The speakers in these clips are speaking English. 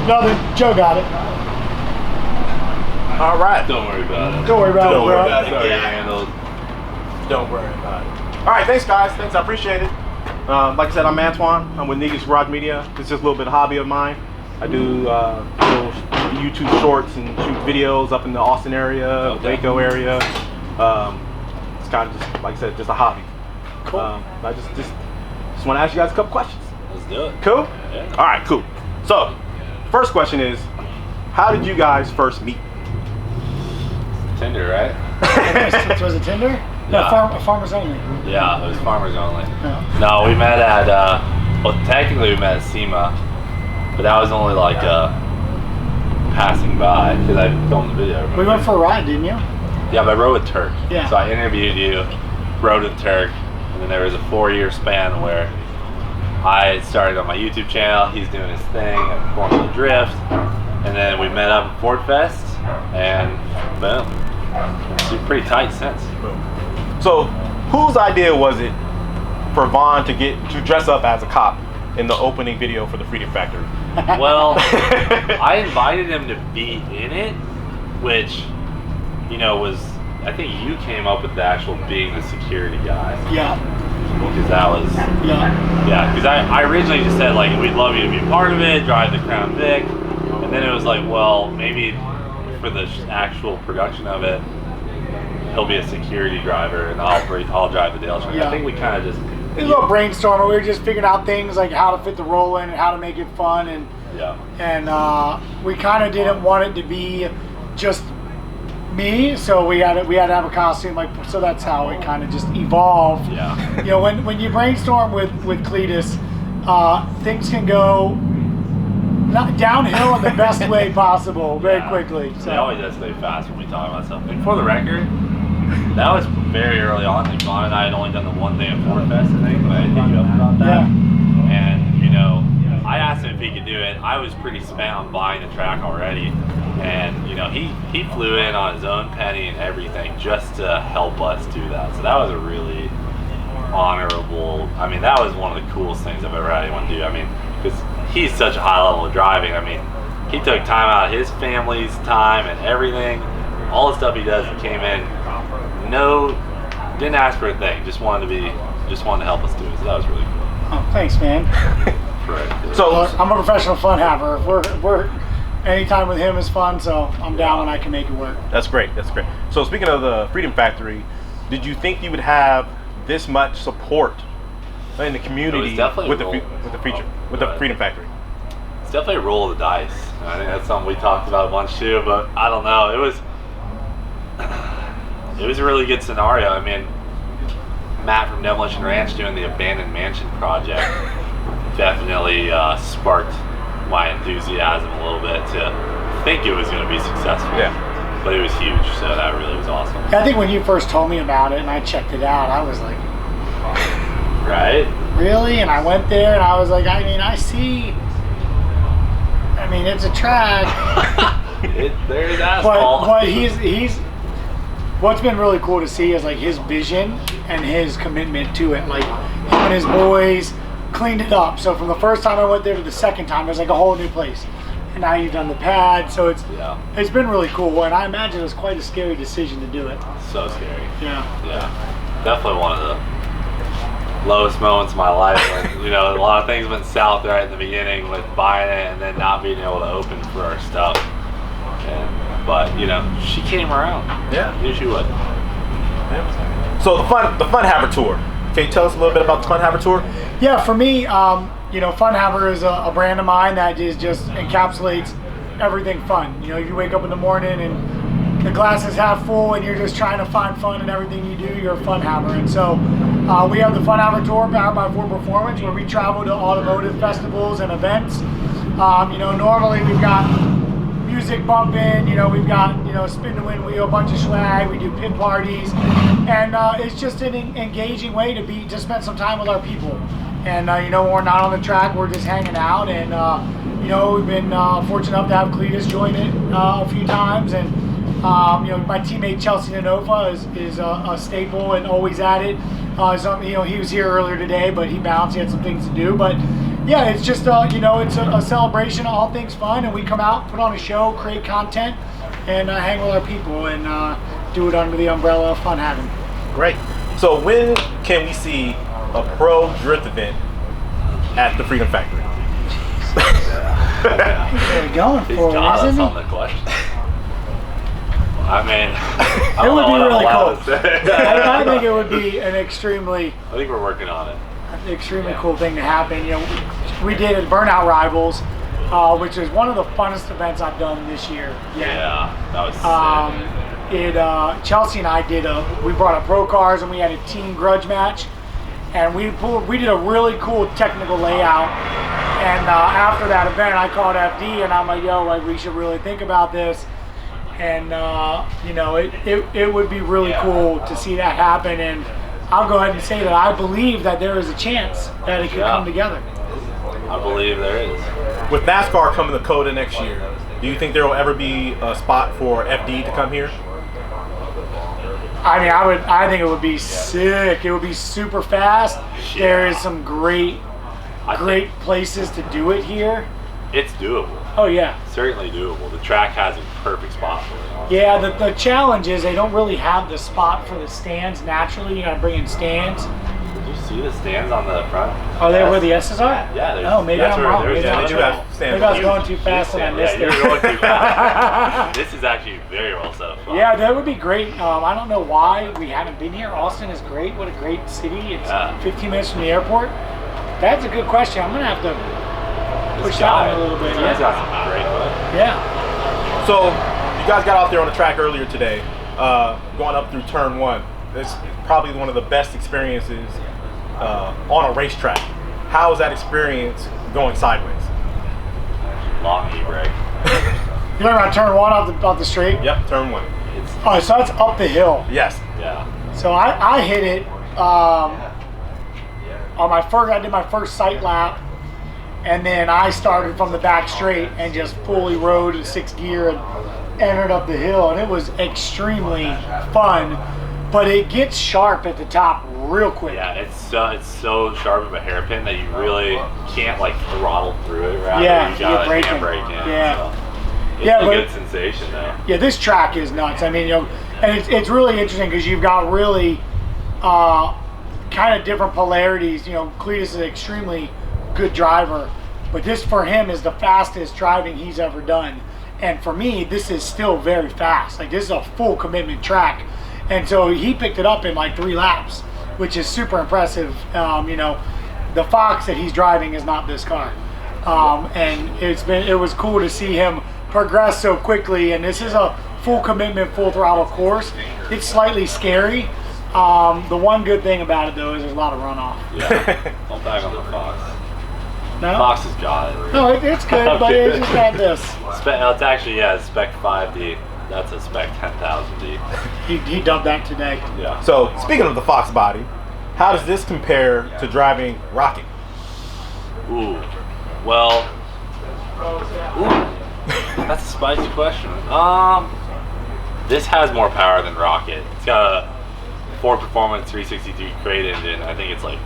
Nothing. Joe got it. All right. Don't worry about it. Don't worry about it, bro. It's already handled. Don't worry about it. All right, thanks, guys. Thanks, I appreciate it. Like I said, I'm Antwan. I'm with Niggas Garage Media. It's just a little bit of hobby of mine. I do little YouTube shorts and shoot videos up in the Austin area, Waco area. It's kind of just, like I said, just a hobby. Cool. I just want to ask you guys a couple questions. Let's do it. Cool? Yeah. All right, cool. So, first question is, how did you guys first meet? Tinder, right? Was it Tinder? No, Yeah. Farmers Only. Yeah, it was Farmers Only. Yeah. No, we met at, well, technically we met at SEMA, but that was only like passing by because I filmed the video. Remember? We went for a ride, didn't you? Yeah, but I rode with Turk. Yeah. So I interviewed you, rode with Turk, and then there was a 4-year span where I started on my YouTube channel, he's doing his thing at Formula Drift, and then we met up at Ford Fest, and boom. It's been pretty tight since. So, whose idea was it for Vaughn to dress up as a cop in the opening video for the Freedom Factory? Well, I invited him to be in it, which, you know, was, I think you came up with the actual being the security guy. Yeah. Because that was, yeah, because I originally just said, like, we'd love you to be part of it, drive the Crown Vic, and then it was like, well, maybe for the actual production of it, he'll be a security driver, and I'll drive the Dale truck. Yeah. I think we kind of just... A little brainstorming. We were just figuring out things like how to fit the role in and how to make it fun, and we kind of didn't want it to be just me, so we had to have a costume, like, so that's how it kind of just evolved. Yeah. You know, when you brainstorm with Cletus, things can go downhill in the best way possible very quickly. So. They always escalate fast when we talk about stuff. And for the record, that was very early on. Like, Vaughn and I had only done the one thing at Ford Fest, I think, when I hit you up about that. Yeah. And, you know, I asked him if he could do it. I was pretty spent on buying the track already. And, you know, he flew in on his own penny and everything just to help us do that. So that was a really honorable, I mean, that was one of the coolest things I've ever had anyone do. I mean, because he's such a high level of driving. I mean, he took time out of his family's time and everything. All the stuff he does, he came in, didn't ask for a thing, just wanted to help us do it. So that was really cool. Oh, thanks, man. Right. So I'm a professional fun haver. We're anytime with him is fun, so I'm down when I can make it work. that's great. That's great. So, speaking of the Freedom Factory, did you think you would have this much support in the community with the Freedom Factory? It's definitely a roll of the dice. I think that's something we talked about a bunch too, but I don't know. It was a really good scenario. I mean, Matt from Demolition Ranch doing the Abandoned Mansion project definitely sparked my enthusiasm a little bit to think it was going to be successful. Yeah. But it was huge, so that really was awesome. I think when you first told me about it and I checked it out, I was like, Right? really? And I went there and I was like, I mean, it's a track. There's asphalt. But he's what's been really cool to see is like his vision and his commitment to it. Like him and his boys cleaned it up. So from the first time I went there to the second time, it was like a whole new place. And now you've done the pad, so it's been really cool. And I imagine it was quite a scary decision to do it. So scary. Yeah. Yeah. Definitely one of the lowest moments of my life when, you know, a lot of things went south right in the beginning with buying it and then not being able to open for our stuff. But, you know, she came around. Yeah. Knew she would. So the Fun Haver Tour. Can you tell us a little bit about the Fun Haver Tour? Yeah, for me, you know, Fun Haver is a brand of mine that just encapsulates everything fun. You know, you wake up in the morning and the glass is half full and you're just trying to find fun in everything you do, you're a Fun Haver. And so we have the Fun Haver Tour powered by Ford Performance, where we travel to automotive festivals and events. You know, normally we've got music bumping, you know, we've got, you know, spin the wind wheel, a bunch of swag, we do pit parties, and it's just an engaging way to spend some time with our people. And you know, when we're not on the track, we're just hanging out, and you know, we've been fortunate enough to have Cletus join it a few times, and you know, my teammate Chelsea Nanofa is a staple and always at it. So, you know, he was here earlier today, but he bounced, he had some things to do, but Yeah, it's just you know, it's a celebration of all things fun, and we come out, put on a show, create content, and hang with our people, and do it under the umbrella of fun having. Great. So when can we see a pro drift event at the Freedom Factory? They're going He's for got it, us isn't on he? the question. I mean, I It don't would know be what I'm really allowed cool. to say. I think it would be an extremely we're working on it. cool thing to happen. You know, we did Burnout Rivals, which is one of the funnest events I've done this year. Yeah, that was sick. Chelsea and I we brought up pro cars and we had a team grudge match, and we did a really cool technical layout. And after that event, I called FD and I'm like, yo, like we should really think about this. And you know, it would be really cool to see that happen. And I'll go ahead and say that I believe that there is a chance that it could come together. I believe there is. With NASCAR coming to COTA next year, do you think there will ever be a spot for FD to come here? I mean, I think it would be sick. It would be super fast. Yeah. There is some great think places to do it here. it's doable. Oh yeah. Certainly doable. The track has a perfect spot for it. Yeah, the challenge is they don't really have the spot for the stands naturally. You gotta bring in stands. Did you see the stands on the front? Are they where the S's are? Yeah. Oh, maybe I'm wrong. Maybe they do have stands. Maybe I was going too fast and I missed it. Yeah, you were going too fast. This is actually very well set up. Yeah, that would be great. I don't know why we haven't been here. Austin is great. What a great city. It's 15 minutes from the airport. That's a good question. I'm gonna have to push that one a little bit. He's got some great foot. Yeah. So you guys got out there on the track earlier today, going up through turn 1. It's probably one of the best experiences on a racetrack. How is that experience going sideways? Long e-brake. You remember I turned 1 off the straight? Yep, turn 1. Oh, so that's up the hill. Yes. Yeah. So I hit it on my first. I did my first sight lap, and then I started from the back straight and just fully rode in 6th gear and entered up the hill, and it was extremely fun. But it gets sharp at the top real quick. Yeah, it's so sharp of a hairpin that you really can't like throttle through it. Rather, Yeah, you got you're to handbrake braking. in. Yeah. So it's Yeah, a but- good sensation though. Yeah, this track is nuts. I mean, you know, and it's really interesting because you've got really kind of different polarities. You know, Cletus is an extremely good driver, but this for him is the fastest driving he's ever done. And for me, this is still very fast. Like, this is a full commitment track. And so he picked it up in like 3 laps, which is super impressive. You know, the Fox that he's driving is not this car. And it was cool to see him progress so quickly. And this is a full commitment, full throttle course. It's slightly scary. The one good thing about it though is there's a lot of runoff. Yeah. Don't bag on the Fox. No? Fox has got it. No, it's good, but it's just got this. It's actually, yeah, spec 5D. That's a spec 10,000D. He dubbed that today. Yeah. So speaking of the Fox body, how does this compare to driving Rocket? Ooh. Well. Ooh. That's a spicy question. This has more power than Rocket. It's got a Ford Performance 363 crate engine. I think it's like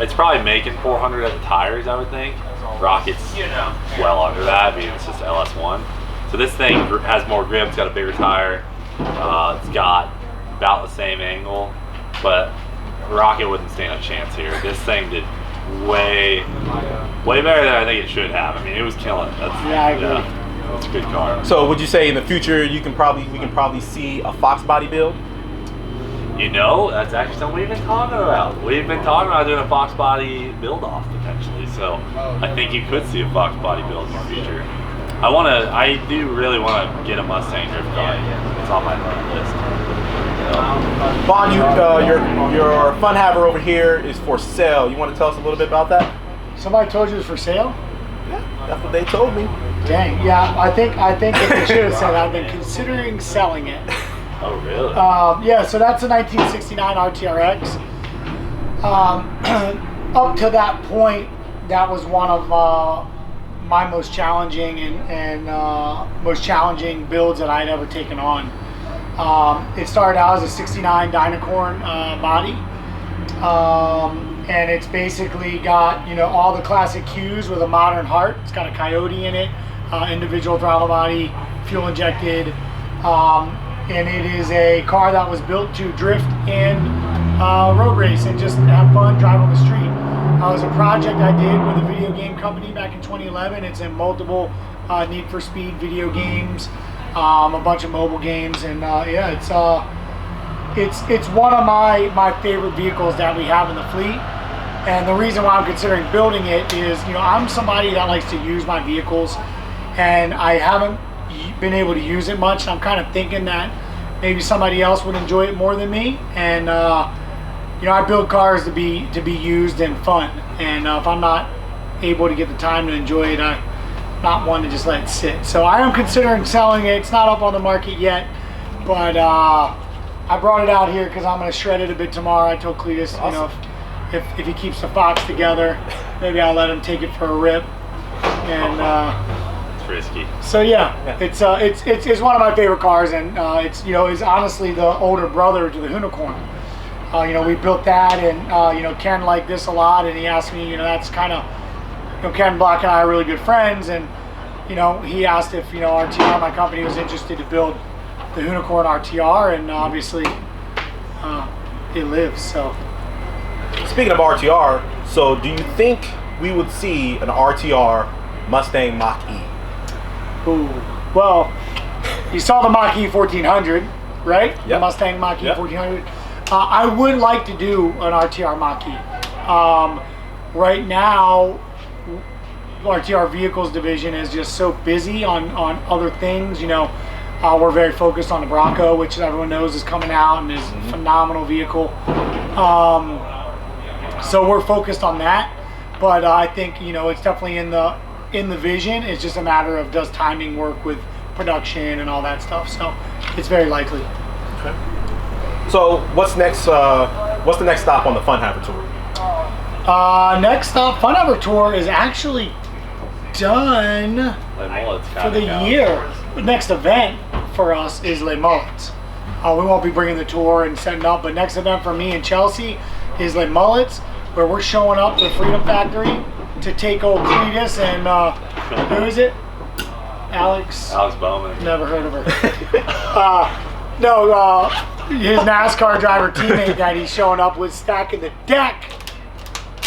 it's probably making 400 at the tires, I would think. Rocket's well under that, being it's just LS1. So this thing has more grip. It's got a bigger tire. It's got about the same angle, but Rocket wouldn't stand a chance here. This thing did way better than I think it should have. I mean, it was killing it. Yeah, I agree. Yeah, it's a good car. So would you say in the future we can probably see a Fox body build? You know, that's actually something we've been talking about. We've been talking about doing a Fox body build-off potentially. So I think you could see a Fox body build in the future. I do really want to get a Mustang drift car. It's on my list. Vaughn, your fun haver over here is for sale. You want to tell us a little bit about that? Somebody told you it was for sale? Yeah, that's what they told me. Dang, yeah, I think what they should have said, I've been considering selling it. Oh, really? Yeah, so that's a 1969 RTRX. Up to that point, that was one of my most challenging and most challenging builds that I'd ever taken on. It started out as a 69 Dynacorn body. and it's basically got, you know, all the classic cues with a modern heart. It's got a Coyote in it, individual throttle body, fuel injected, and it is a car that was built to drift and road race and just have fun, drive on the street. It was a project I did with a video game company back in 2011. It's in multiple Need for Speed video games, a bunch of mobile games, and yeah, it's one of my favorite vehicles that we have in the fleet. And the reason why I'm considering building it is, you know, I'm somebody that likes to use my vehicles, and I haven't been able to use it much. I'm kind of thinking that maybe somebody else would enjoy it more than me. And you know, I build cars to be used and fun. And if I'm not able to get the time to enjoy it, I'm not one to just let it sit. So I am considering selling it. It's not up on the market yet, but I brought it out here because I'm going to shred it a bit tomorrow. I told Cletus, awesome. You know, if he keeps the Fox together, maybe I'll let him take it for a rip. And it's risky. So yeah, it's one of my favorite cars, and it's, you know, is honestly the older brother to the Unicorn. You know, we built that, and you know, Ken liked this a lot, and he asked me, you know, that's kind of, you know, Ken Block and I are really good friends, and you know, he asked if, you know, RTR, my company, was interested to build the Unicorn RTR, and obviously it lives. So speaking of RTR, so do you think we would see an RTR Mustang Mach-E? Ooh, well, you saw the Mach-E 1400, right? Yep. The Mustang Mach-E Yep. 1400. I would like to do an RTR Mach-E. Right now, RTR Vehicles division is just so busy on other things. You know, we're very focused on the Bronco, which everyone knows is coming out and is a phenomenal vehicle. So we're focused on that. But I think, you know, it's definitely in the vision. It's just a matter of, does timing work with production and all that stuff. So it's very likely. Okay. So what's next? What's the next stop on the Fun Haver tour? Next stop, Fun Haver tour is actually done for the year. The next event for us is Les Mullets. We won't be bringing the tour and setting up, but next event for me and Chelsea is Les Mullets, where we're showing up to the Freedom Factory to take old Cletus and who is it? Alex Bowman. Never heard of her. His NASCAR driver teammate that he's showing up with, stacking the deck.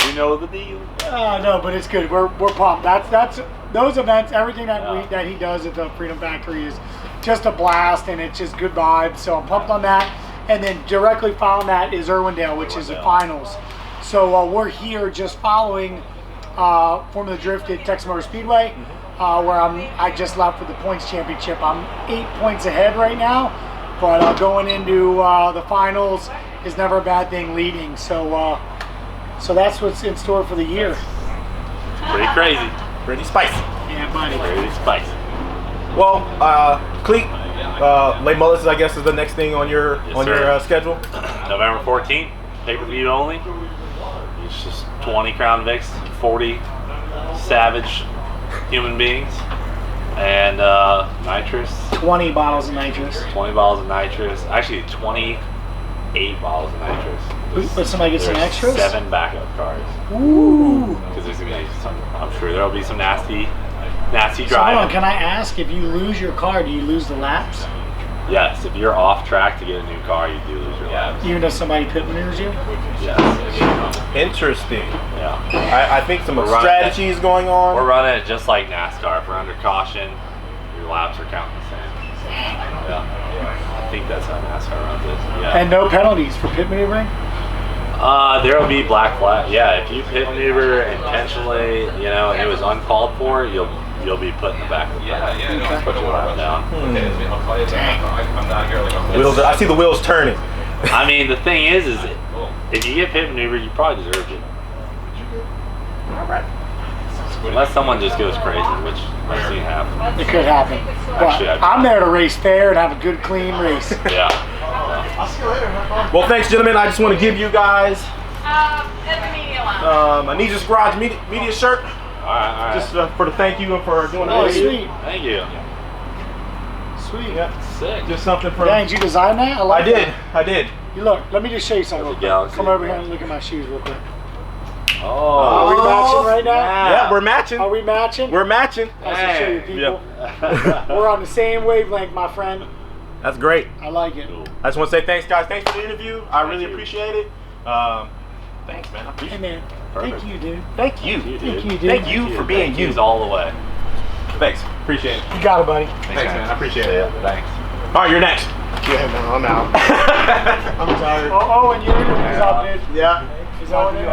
You know the deal. No, but it's good. We're pumped. That's those events. Everything that he does at the Freedom Factory is just a blast, and it's just good vibes. So I'm pumped on that. And then directly following that is Irwindale, which is the finals. So we're here just following Formula Drift at Texas Motor Speedway, where I just left for the points championship. I'm 8 points ahead right now, but going into the finals is never a bad thing leading. So that's what's in store for the year. It's pretty crazy. Pretty spicy. Yeah, buddy. Pretty spicy. Well, Cleet, Les Mullets, I guess, is the next thing on your schedule. November 14th, pay-per-view only. It's just 20 Crown Vics, 40 savage human beings, and nitrous. 20 bottles of nitrous. 20 bottles of nitrous. Actually, 28 bottles of nitrous. But somebody get some extras? 7 backup cars. Ooh. Because there's gonna be some. I'm sure there'll be some nasty So hold driving. on, can I ask, if you lose your car, do you lose the laps? Yes, if you're off track to get a new car, you do lose your laps. Even if somebody pit maneuvers you? Yes. Interesting. Yeah. I think some strategy is going on. We're running it just like NASCAR. If we're under caution, your laps are counting the same. Yeah. I think that's how NASCAR runs it. Yeah. And no penalties for pit maneuvering? There will be black flag. Yeah, if you pit maneuver intentionally, you know, and it was uncalled for, you'll be put in the back of the car. Okay. Put your lap down. Wheels, I see the wheels turning. I mean, the thing is if you get pit maneuvered, you probably deserve it. All right. Unless someone just goes crazy, which I've seen happen. It could happen. But Actually, I'm there to race fair and have a good, clean race. Yeah. I'll see you later. Well, thanks, gentlemen. I just want to give you guys At the media lounge. a Nijas Garage media shirt. All right. Just for the thank you and for doing Oh, the sweet. Thank you. Sweet. Yeah. Sick. Just something for. Dang, did you design that? I did. You look, let me just show you something real quick. Galaxy. Come over here and look at my shoes real quick. Are we matching right now? Yeah, we're matching. Are we matching? We're matching. I should show you people. Yeah. We're on the same wavelength, my friend. That's great. I like it. I just want to say thanks, guys. Thanks for the interview. I really appreciate it. Thanks, man. I appreciate Hey, man. Perfect. Thank you, dude. Thank you. Thank you, dude. Thank you for being Thank you. yous all the way. Thanks. Appreciate it. You got it, buddy. Thanks, man. I appreciate it. Thanks. All right, you're next. Yeah, no, I'm out. I'm tired. Oh, and your interview's up, dude. Yeah. Is that what it is?